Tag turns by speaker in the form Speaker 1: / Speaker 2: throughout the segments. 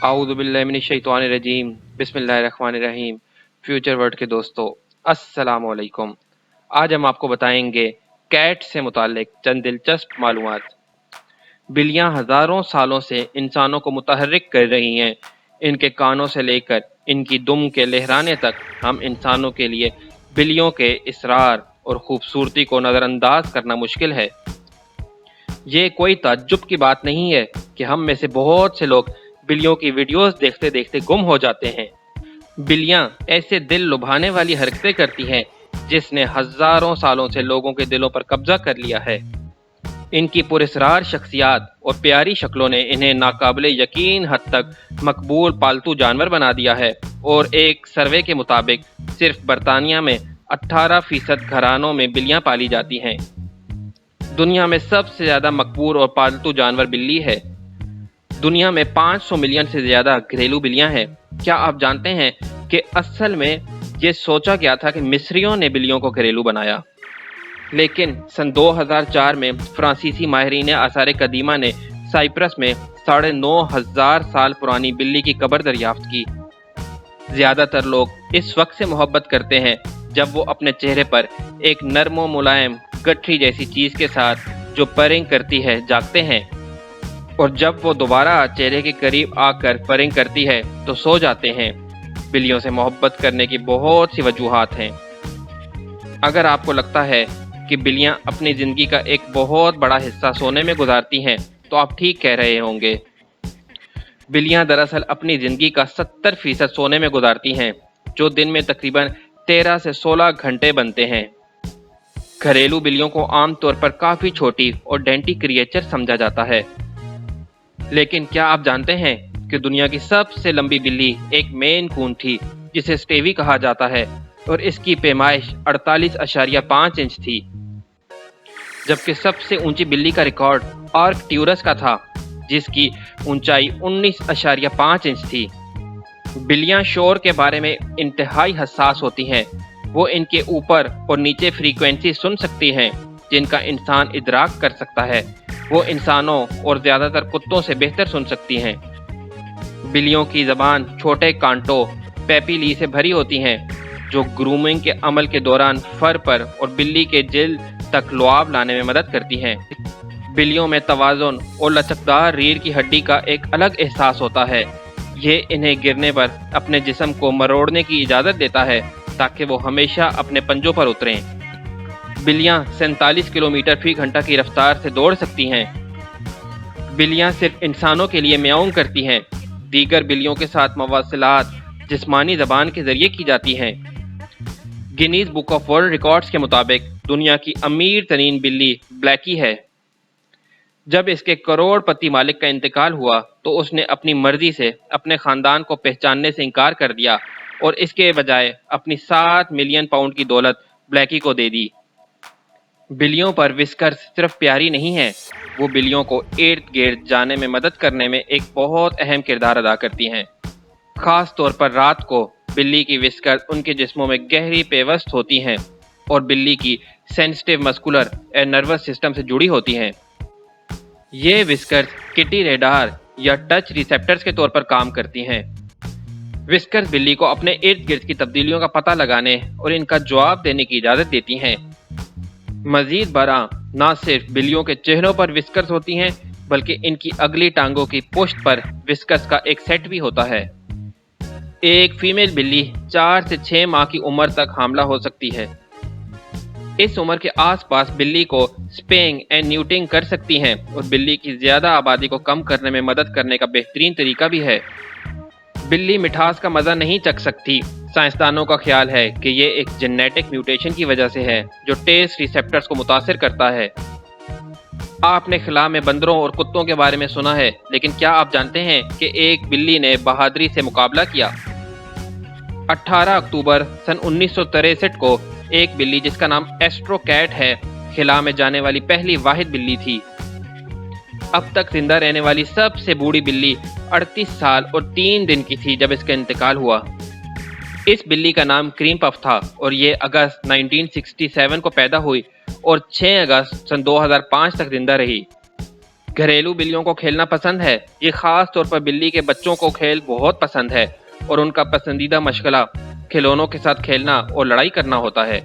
Speaker 1: आऊज़ु बिल्लाहि मिनश शैतानिर रजीम बिस्मिल्लाहिर रहमानिर रहीम। Future word के दोस्तों, अस्सलाम वालेकुम। आज हम आपको बताएंगे कैट से मुताल्लिक चंद दिलचस्प मालूमात। बिल्लियां हजारों सालों से इंसानों को मुतहर्रिक कर रही हैं। इनके कानों से लेकर इनकी दुम के लहराने तक हम इंसानों के लिए बिल्लियों के इसरार और खूबसूरती को नज़रअंदाज करना मुश्किल है। ये कोई ताज्जुब की बात नहीं है कि हम में से बहुत से लोग बिल्लियों की वीडियोस देखते देखते गुम हो जाते हैं। बिल्लियां ऐसे दिल लुभाने वाली हरकतें करती हैं जिसने हजारों सालों से लोगों के दिलों पर कब्जा कर लिया है। इनकी पुरस्रार शख्सियत और प्यारी शक्लों ने इन्हें नाकाबिले यकीन हद तक मकबूल पालतू जानवर बना दिया है, और एक सर्वे के मुताबिक सिर्फ बरतानिया में 18% घरानों में बिल्लियां पाली जाती हैं। दुनिया में सबसे ज़्यादा मकबूल और पालतू जानवर बिल्ली है। दुनिया में 500 मिलियन से ज़्यादा घरेलू बिल्लियां हैं। क्या आप जानते हैं कि असल में ये सोचा गया था कि मिस्रियों ने बिल्लियों को घरेलू बनाया, लेकिन सन 2004 में फ्रांसीसी माहिरीन आसार कदीमा ने साइप्रस में 9,500 साल पुरानी बिल्ली की कब्र दरियाफ्त की। ज़्यादातर लोग इस वक्त से मोहब्बत करते हैं जब वो अपने चेहरे पर एक नर्म मुलायम गठरी जैसी चीज़ के साथ जो परिंग करती है जागते हैं, और जब वो दोबारा चेहरे के करीब आकर परिंग करती है तो सो जाते हैं। बिल्लियों से मोहब्बत करने की बहुत सी वजूहात हैं। अगर आपको लगता है कि बिल्लियां अपनी ज़िंदगी का एक बहुत बड़ा हिस्सा सोने में गुजारती हैं तो आप ठीक कह रहे होंगे। बिल्लियां दरअसल अपनी ज़िंदगी का 70% सोने में गुजारती हैं, जो दिन में तकरीबन 13 से 16 घंटे बनते हैं। घरेलू बिल्लियों को आमतौर पर काफ़ी छोटी और डेंटी क्रिएचर समझा जाता है, लेकिन क्या आप जानते हैं कि दुनिया की सबसे लंबी बिल्ली एक मेन कून थी जिसे स्टेवी कहा जाता है, और इसकी पैमाइश 48.5 इंच थी, जबकि सबसे ऊंची बिल्ली का रिकॉर्ड आर्कट्यूरस का था जिसकी ऊंचाई 19.5 इंच थी। बिल्लियां शोर के बारे में इंतहाई हसास होती हैं। वो इनके ऊपर और नीचे फ्रीक्वेंसी सुन सकती हैं जिनका इंसान इदराक कर सकता है। वो इंसानों और ज़्यादातर कुत्तों से बेहतर सुन सकती हैं। बिल्लियों की ज़बान छोटे कांटों पेपिली से भरी होती हैं जो ग्रूमिंग के अमल के दौरान फर पर और बिल्ली के जिल्द तक लुआब लाने में मदद करती हैं। बिल्लियों में तवाज़ुन और लचकदार रीढ़ की हड्डी का एक अलग एहसास होता है। ये इन्हें गिरने पर अपने जिस्म को मरोड़ने की इजाज़त देता है ताकि वो हमेशा अपने पंजों पर उतरें। बिल्लियां 47 किलोमीटर फी घंटा की रफ्तार से दौड़ सकती हैं। बिल्लियां सिर्फ इंसानों के लिए म्याऊं करती हैं। दीगर बिल्लियों के साथ मवासिलात जिस्मानी ज़बान के ज़रिए की जाती हैं। Guinness book of world records के मुताबिक दुनिया की अमीर तरीन बिल्ली ब्लैकी है। जब इसके करोड़पति मालिक का इंतकाल हुआ तो उसने अपनी मर्जी से अपने ख़ानदान को पहचानने से इनकार कर दिया और इसके बजाय अपनी 7 मिलियन पाउंड की दौलत ब्लैकी को दे दी। बिल्लियों पर विस्कर्स सिर्फ प्यारी नहीं है, वो बिल्लियों को इर्द गिर्द जाने में मदद करने में एक बहुत अहम किरदार अदा करती हैं। ख़ास तौर पर रात को बिल्ली की विस्कर्स उनके जिस्मों में गहरी पेवस्त होती हैं और बिल्ली की सेंसिटिव मस्कुलर और नर्वस सिस्टम से जुड़ी होती हैं। ये विस्कर्स किटी रेडार या टच रिसेप्टर्स के तौर पर काम करती हैं। विस्कर्स बिल्ली को अपने इर्द गिर्द की तब्दीलियों का पता लगाने और इनका जवाब देने की इजाज़त देती हैं। मज़ीद बरआं न सिर्फ बिल्लियों के चेहरों पर विस्कर्स होती हैं बल्कि इनकी अगली टांगों की पुश्त पर विस्कर्स का एक सेट भी होता है। एक फीमेल बिल्ली 4 से 6 माह की उम्र तक हामला हो सकती है। इस उम्र के आसपास बिल्ली को स्पेइंग एंड न्यूटिंग कर सकती हैं और बिल्ली की ज़्यादा आबादी को कम करने में मदद करने का बेहतरीन तरीका भी है। बिल्ली मिठास का मज़ा नहीं चख सकती। साइंसदानों का ख्याल है कि ये एक जेनेटिक म्यूटेशन की वजह से है जो टेस्ट रिसेप्टर्स को मुतासिर करता है। आपने खिला में बंदरों और कुत्तों के बारे में सुना है, लेकिन क्या आप जानते हैं कि एक बिल्ली ने बहादुरी से मुकाबला किया? 18 अक्टूबर सन 1963 को एक बिल्ली जिसका नाम एस्ट्रो कैट है खिला में जाने वाली पहली वाहिद बिल्ली थी। अब तक जिंदा रहने वाली सबसे बूढ़ी बिल्ली 38 साल और 3 दिन की थी जब इसका इंतकाल हुआ। इस बिल्ली का नाम क्रीम पफ था और ये अगस्त 1967 को पैदा हुई और 6 अगस्त सन 2005 तक जिंदा रही। घरेलू बिल्लियों को खेलना पसंद है। ये खास तौर पर बिल्ली के बच्चों को खेल बहुत पसंद है और उनका पसंदीदा मशगला खिलौनों के साथ खेलना और लड़ाई करना होता है।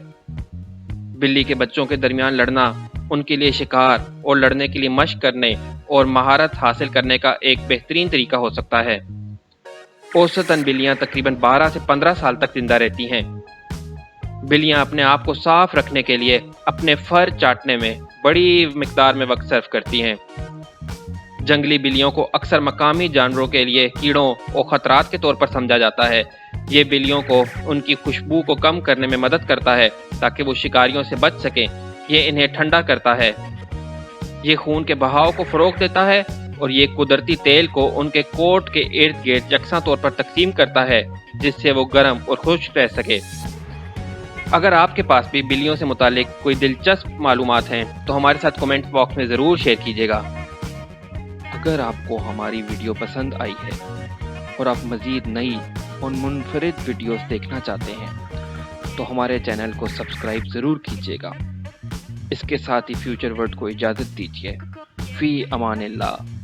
Speaker 1: बिल्ली के बच्चों के दरमियान लड़ना उनके लिए शिकार और लड़ने के लिए मशक करने और महारत हासिल करने का एक बेहतरीन तरीका हो सकता है। औसतन बिल्लियां तकरीबन 12 से 15 साल तक जिंदा रहती हैं। बिल्लियां अपने आप को साफ रखने के लिए अपने फर चाटने में बड़ी मिकदार में वक्त सर्फ करती हैं। जंगली बिल्लियों को अक्सर मकामी जानवरों के लिए कीड़ों और खतरात के तौर पर समझा जाता है। ये बिल्लियों को उनकी खुशबू को कम करने में मदद करता है ताकि वो शिकारियों से बच सकें। ये इन्हें ठंडा करता है, ये खून के बहाव को फरोग देता है और ये कुदरती तेल को उनके कोट के इर्द गिर्द यकसा तौर पर तकसीम करता है जिससे वो गर्म और खुश्क रह सके। अगर आपके पास भी बिल्लियों से मुतालिक कोई दिलचस्प मालूमात हैं तो हमारे साथ कमेंट बॉक्स में ज़रूर शेयर कीजिएगा। अगर आपको हमारी वीडियो पसंद आई है और आप मज़ीद नई और मुनफरिद वीडियोस देखना चाहते हैं तो हमारे चैनल को सब्सक्राइब ज़रूर कीजिएगा। इसके साथ ही फ्यूचर वर्ड को इजाज़त दीजिए। फ़ी अमानिल्लाह।